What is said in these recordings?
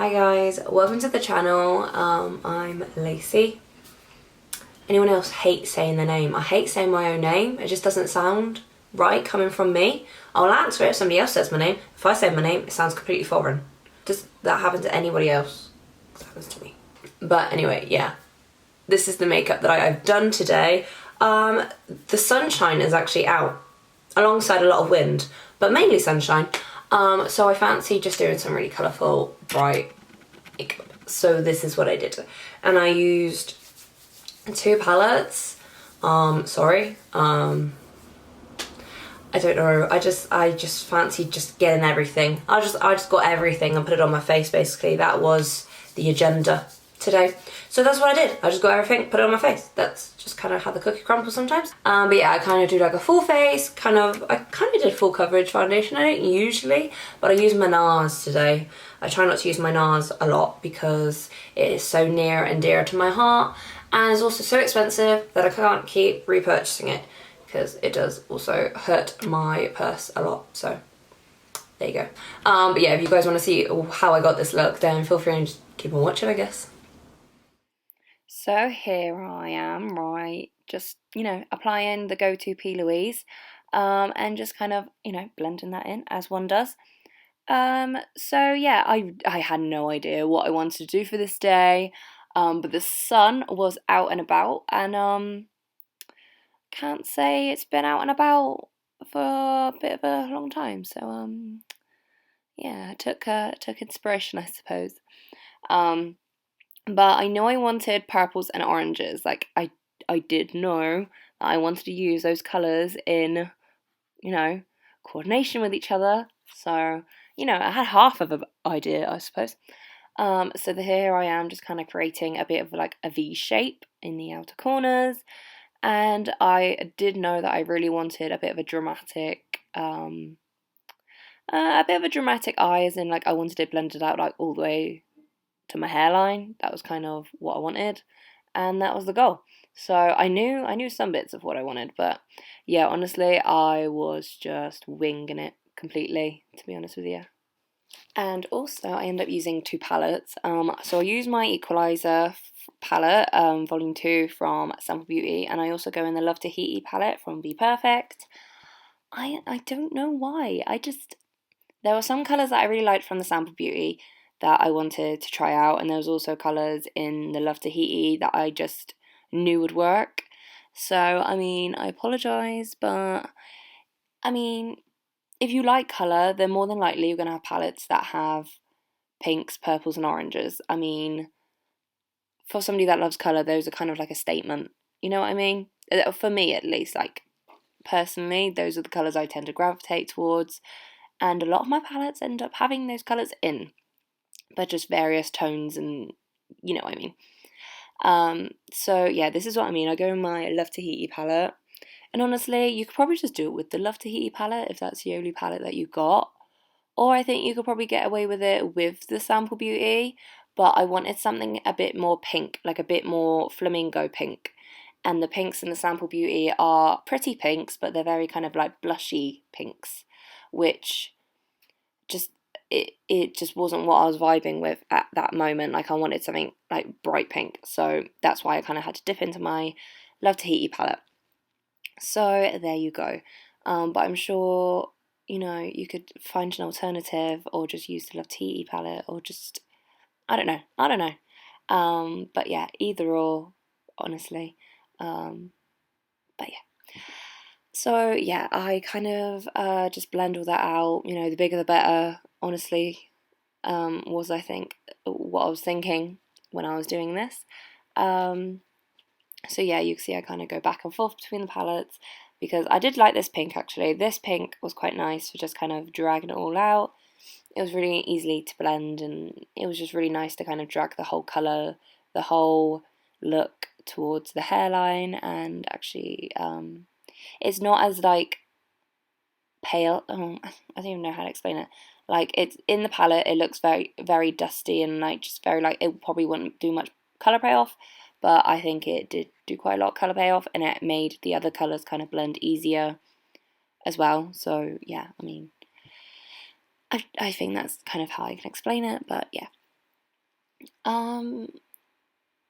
Hi guys, welcome to the channel. I'm Lacey. Anyone else hate saying their name? I hate saying my own name. It just doesn't sound right coming from me. I'll answer it if somebody else says my name. If I say my name, it sounds completely foreign. Does that happen to anybody else? It happens to me. But anyway, yeah. This is the makeup that I've done today. The sunshine is actually out alongside a lot of wind, but mainly sunshine. So I fancy just doing some really colourful, bright makeup. So this is what I did. And I used two palettes. I don't know. I just fancied just getting everything. I just got everything and put it on my face, basically. That was the agenda today. So that's what I did. I just got everything, put it on my face. That's just kind of how the cookie crumbles sometimes. But yeah, I kind of do like a full face, I kind of did full coverage foundation. I don't usually, but I use my NARS today. I try not to use my NARS a lot because it is so near and dear to my heart, and it's also so expensive that I can't keep repurchasing it because it does also hurt my purse a lot. So there you go. But yeah, if you guys want to see how I got this look, then feel free and just keep on watching, I guess. So here I am, right, just, applying the go-to P. Louise, and just kind of, blending that in as one does. So yeah, I had no idea what I wanted to do for this day, but the sun was out and about, and can't say it's been out and about for a bit of a long time. So yeah, I took inspiration, I suppose. But I know I wanted purples and oranges. Like I did know that I wanted to use those colours in, coordination with each other. So, I had half of an idea, I suppose. So here I am just kind of creating a bit of like a V shape in the outer corners. And I did know that I really wanted a bit of a dramatic, eyes, and like I wanted it blended out like all the way to my hairline. That was kind of what I wanted, and that was the goal. So I knew some bits of what I wanted, but yeah, honestly, I was just winging it completely, to be honest with you. And also, I end up using two palettes. So I use my Equalizer palette, Volume 2 from Sample Beauty, and I also go in the Love to Heaty palette from Be Perfect. I don't know why. There were some colours that I really liked from the Sample Beauty that I wanted to try out, and there was also colours in the Love to Heaty that I just knew would work. So, I apologise, but, if you like colour, then more than likely you're going to have palettes that have pinks, purples and oranges. For somebody that loves colour, those are kind of like a statement, you know what I mean? For me, at least, like, personally, those are the colours I tend to gravitate towards, and a lot of my palettes end up having those colours in, but just various tones, and you know what I mean. So yeah, this is what I mean. I go in my Love to Heaty palette, and honestly, you could probably just do it with the Love to Heaty palette if that's the only palette that you got, or I think you could probably get away with it with the Sample Beauty, but I wanted something a bit more pink, like a bit more flamingo pink, and the pinks in the Sample Beauty are pretty pinks, but they're very kind of like blushy pinks, which just it just wasn't what I was vibing with at that moment. Like I wanted something like bright pink, so that's why I kind of had to dip into my Love to Heaty palette. So there you go. But I'm sure you could find an alternative, or just use the Love to Heaty palette, or just I don't know. But yeah, either or, honestly. But yeah. So yeah, I kind of just blend all that out. The bigger the better, honestly, was I think what I was thinking when I was doing this. So yeah, you can see I kind of go back and forth between the palettes because I did like this pink actually. This pink was quite nice for just kind of dragging it all out. It was really easily to blend, and it was just really nice to kind of drag the whole colour, the whole look towards the hairline, and actually it's not as like pale. I don't even know how to explain it. Like it's in the palette, it looks very, very dusty and like just very like it probably wouldn't do much colour payoff, but I think it did do quite a lot of colour payoff, and it made the other colours kind of blend easier as well. So yeah, I think that's kind of how I can explain it, but yeah.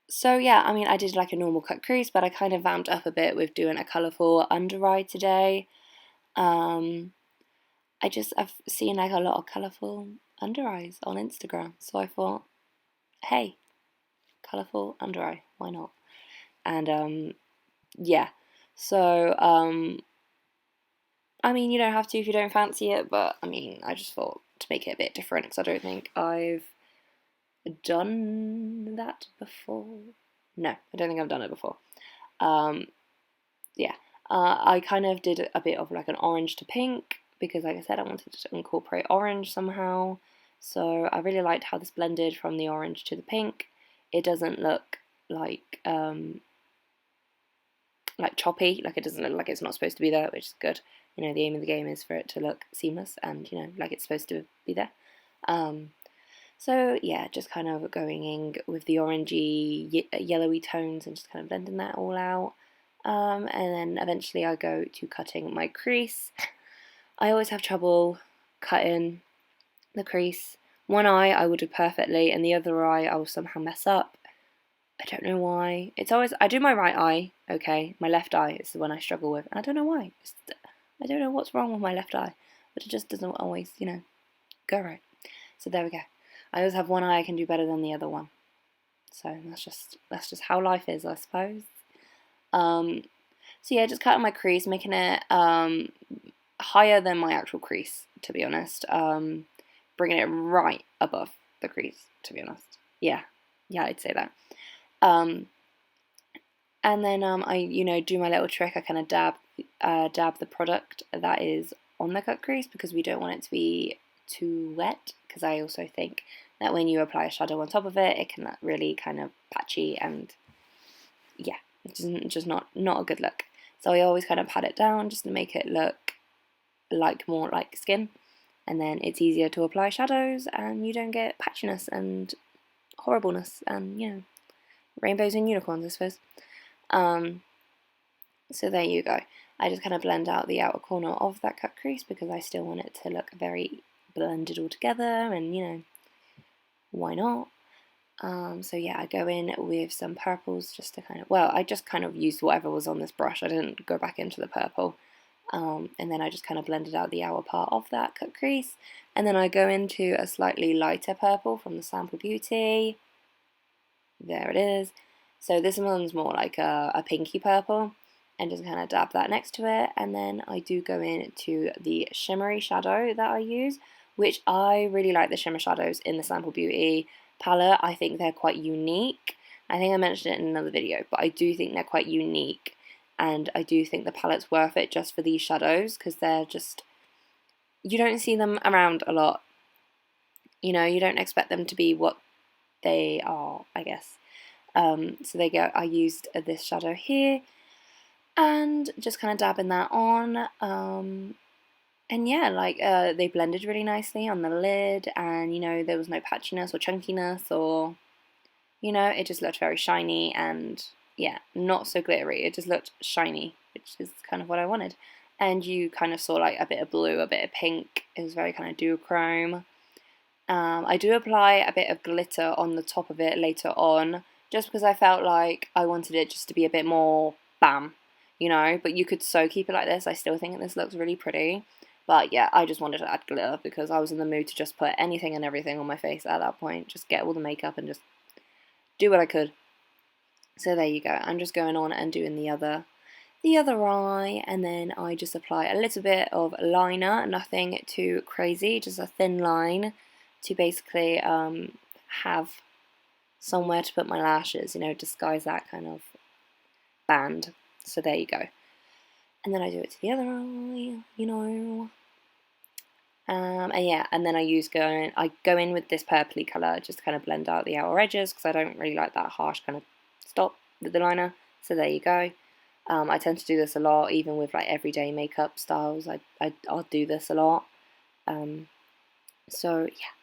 So yeah, I mean, I did like a normal cut crease, but I kind of vamped up a bit with doing a colourful under eye today. Um, I've seen like a lot of colourful under eyes on Instagram, so I thought, hey, colourful under eye, why not? And yeah, so I mean, you don't have to if you don't fancy it, but I mean, I just thought to make it a bit different because I don't think I've done that before. No, I don't think I've done it before. Um, yeah, I kind of did a bit of like an orange to pink because, like I said, I wanted to incorporate orange somehow. So I really liked how this blended from the orange to the pink. It doesn't look like choppy, like it doesn't look like it's not supposed to be there, which is good. You know, the aim of the game is for it to look seamless and, you know, like it's supposed to be there. So yeah, just kind of going in with the orangey, yellowy tones and just kind of blending that all out. And then eventually I go to cutting my crease. I always have trouble cutting the crease. One eye I will do perfectly, and the other eye I will somehow mess up. I don't know why. It's always, I do my right eye, okay. My left eye is the one I struggle with, and I don't know why. I don't know what's wrong with my left eye, but it just doesn't always, you know, go right. So there we go. I always have one eye I can do better than the other one. So that's just how life is, I suppose. So yeah, just cutting my crease, making it higher than my actual crease, to be honest. Bringing it right above the crease, to be honest. Yeah, I'd say that. And then I do my little trick. I kind of dab the product that is on the cut crease because we don't want it to be too wet. Because I also think that when you apply a shadow on top of it, it can look really kind of patchy and yeah, it's just not a good look. So I always kind of pat it down just to make it look like more like skin, and then it's easier to apply shadows, and you don't get patchiness and horribleness, and you know, rainbows and unicorns, I suppose. So there you go. I just kind of blend out the outer corner of that cut crease because I still want it to look very blended all together, and you know, why not? So yeah, I go in with some purples just to kind of, well, I just kind of used whatever was on this brush. I didn't go back into the purple. And then I just kind of blended out the outer part of that cut crease. And then I go into a slightly lighter purple from the Sample Beauty. There it is. So this one's more like a pinky purple. And just kind of dab that next to it. And then I do go into the shimmery shadow that I use, which I really like the shimmer shadows in the Sample Beauty palette. I think they're quite unique. I think I mentioned it in another video, but I do think they're quite unique. And I do think the palette's worth it just for these shadows because they're just, you don't see them around a lot. You know, you don't expect them to be what they are, I guess. So there you go. I used this shadow here and just kind of dabbing that on. And yeah, like they blended really nicely on the lid, and you know, there was no patchiness or chunkiness, or you know, it just looked very shiny and yeah, not so glittery. It just looked shiny, which is kind of what I wanted. And you kind of saw like a bit of blue, a bit of pink. It was very kind of duochrome. I do apply a bit of glitter on the top of it later on, just because I felt like I wanted it just to be a bit more bam, you know. But you could so keep it like this. I still think this looks really pretty. But yeah, I just wanted to add glitter because I was in the mood to just put anything and everything on my face at that point. Just get all the makeup and just do what I could. So there you go. I'm just going on and doing the other eye, and then I just apply a little bit of liner, nothing too crazy, just a thin line to basically have somewhere to put my lashes, you know, disguise that kind of band. So there you go. And then I do it to the other eye, you know. And yeah, and then I go in with this purpley colour just to kind of blend out the outer edges because I don't really like that harsh kind of stop with the liner. So there you go. I tend to do this a lot, even with like everyday makeup styles. I'll do this a lot. So yeah.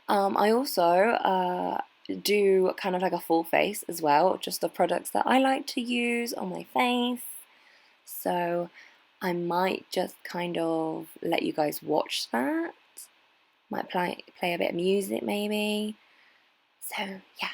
I also do kind of like a full face as well, just the products that I like to use on my face. So I might just kind of let you guys watch that. Might play a bit of music maybe. So, yeah.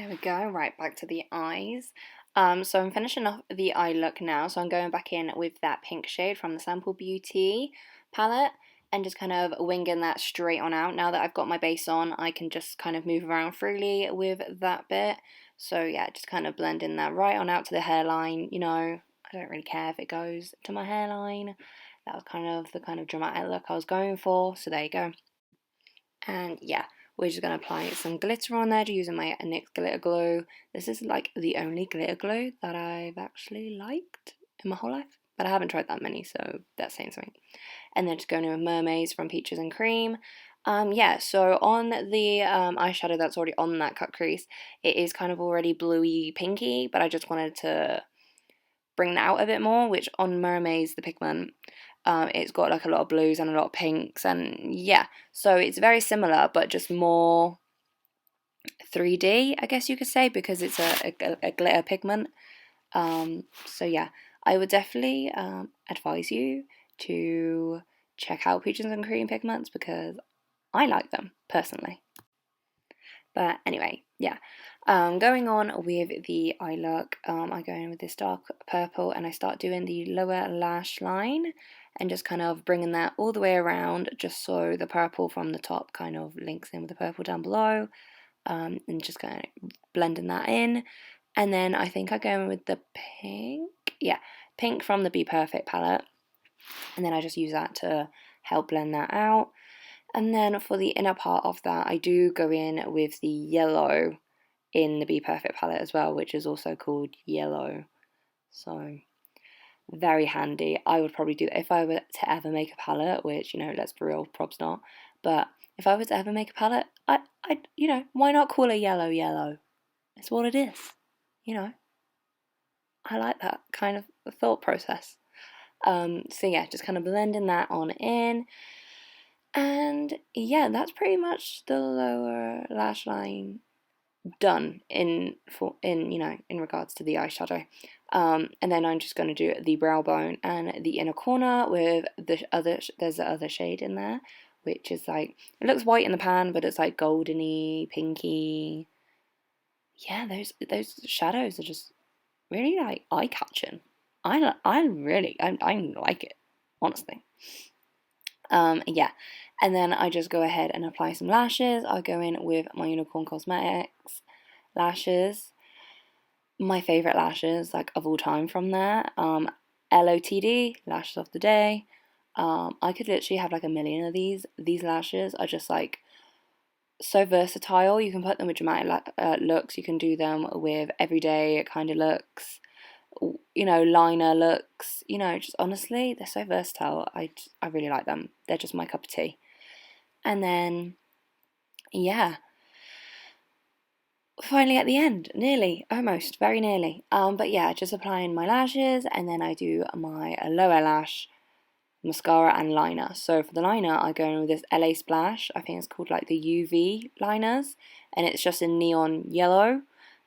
There we go, right back to the eyes. So I'm finishing off the eye look now, so I'm going back in with that pink shade from the Sample Beauty palette and just kind of winging that straight on out. Now that I've got my base on, I can just kind of move around freely with that bit. So yeah, just kind of blending that right on out to the hairline, you know, I don't really care if it goes to my hairline. That was kind of the kind of dramatic look I was going for, so there you go. And yeah, we're just going to apply some glitter on there using my NYX glitter glue. This is like the only glitter glue that I've actually liked in my whole life, but I haven't tried that many, so that's saying something. And then just going in with Mermaids from Peaches and Cream. Yeah, so on the eyeshadow that's already on that cut crease, it is kind of already bluey pinky, but I just wanted to bring that out a bit more, which on Mermaids, the pigment, it's got like a lot of blues and a lot of pinks, and yeah, so it's very similar but just more 3D, I guess you could say, because it's a glitter pigment. So yeah, I would definitely advise you to check out Peaches and Cream pigments because I like them personally. But anyway, yeah. Going on with the eye look, I go in with this dark purple and I start doing the lower lash line and just kind of bringing that all the way around just so the purple from the top kind of links in with the purple down below, and just kind of blending that in. And then I think I go in with the pink, yeah, pink from the Be Perfect palette, and then I just use that to help blend that out. And then for the inner part of that, I do go in with the yellow in the Be Perfect palette as well, which is also called Yellow. So very handy. I would probably do that if I were to ever make a palette, which, you know, let's be real, probs not. But if I were to ever make a palette, you know, why not call it yellow yellow? It's what it is, you know. I like that kind of thought process. So yeah, just kind of blending that on in. And yeah, that's pretty much the lower lash line done in you know, in regards to the eyeshadow. And then I'm just going to do the brow bone and the inner corner with there's the other shade in there, which is like, it looks white in the pan, but it's like goldeny, pinky. Yeah, those shadows are just really like eye catching. I like it, honestly. Yeah, and then I just go ahead and apply some lashes. I go in with my Unicorn Cosmetics lashes, my favourite lashes like of all time from there. LOTD, lashes of the day. I could literally have like a million of these. These lashes are just like so versatile. You can put them with dramatic looks. You can do them with everyday kind of looks, you know, liner looks, you know, just honestly, they're so versatile. I really like them. They're just my cup of tea. And then, yeah, finally at the end, nearly, almost, very nearly. But yeah, just applying my lashes, and then I do my lower lash mascara and liner. So for the liner, I go in with this LA Splash. I think it's called like the UV liners, and it's just in neon yellow.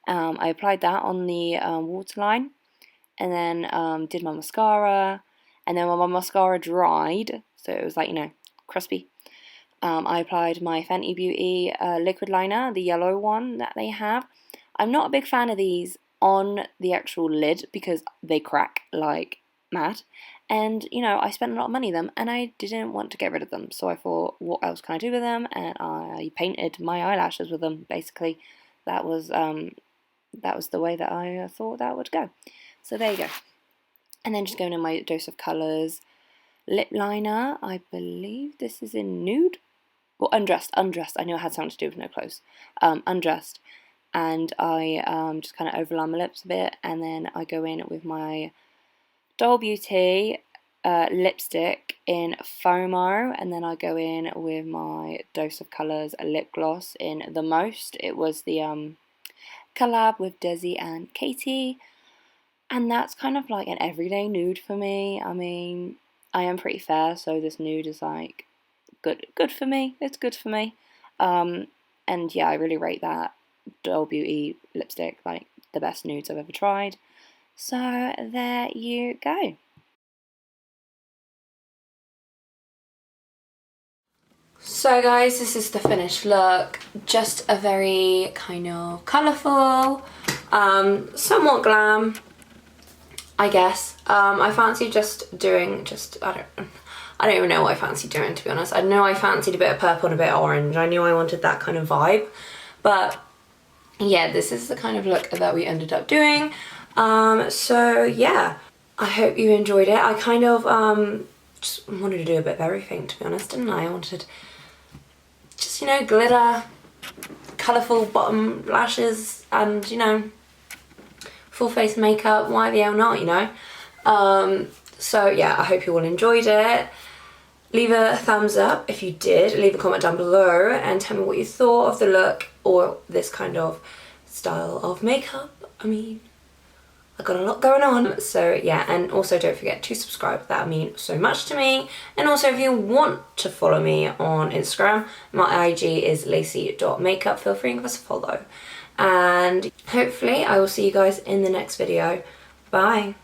I applied that on the waterline, and then did my mascara, and then when my mascara dried, so it was like, you know, crispy, I applied my Fenty Beauty liquid liner, the yellow one that they have. I'm not a big fan of these on the actual lid because they crack like mad, and you know, I spent a lot of money on them and I didn't want to get rid of them, so I thought, what else can I do with them? And I painted my eyelashes with them. Basically, that was the way that I thought that would go. So there you go. And then just going in my dose of colours. Lip liner, I believe this is in nude. Well, undressed. I knew it had something to do with no clothes. Undressed. And I just kind of overline my lips a bit. And then I go in with my Doll Beauty lipstick in FOMO. And then I go in with my dose of colours lip gloss in The Most. It was the collab with Desi and Katie. And that's kind of like an everyday nude for me. I mean, I am pretty fair, so this nude is like good for me. It's good for me. And yeah, I really rate that Doll Beauty lipstick like the best nudes I've ever tried. So there you go. So guys, this is the finished look. Just a very kind of colourful, somewhat glam, I guess. I fancied I don't even know what I fancied doing, to be honest. I know I fancied a bit of purple and a bit of orange. I knew I wanted that kind of vibe. But yeah, this is the kind of look that we ended up doing. So yeah, I hope you enjoyed it. I kind of just wanted to do a bit of everything, to be honest, didn't I? I wanted just, you know, glitter, colourful bottom lashes, and, you know, full face makeup. Why the hell not, you know? So yeah, I hope you all enjoyed it. Leave a thumbs up if you did. Leave a comment down below and tell me what you thought of the look or this kind of style of makeup. I mean, I've got a lot going on. So yeah, and also don't forget to subscribe. That would mean so much to me. And also if you want to follow me on Instagram, my IG is lacy.makeup. Feel free and give us a follow. And hopefully I will see you guys in the next video. Bye.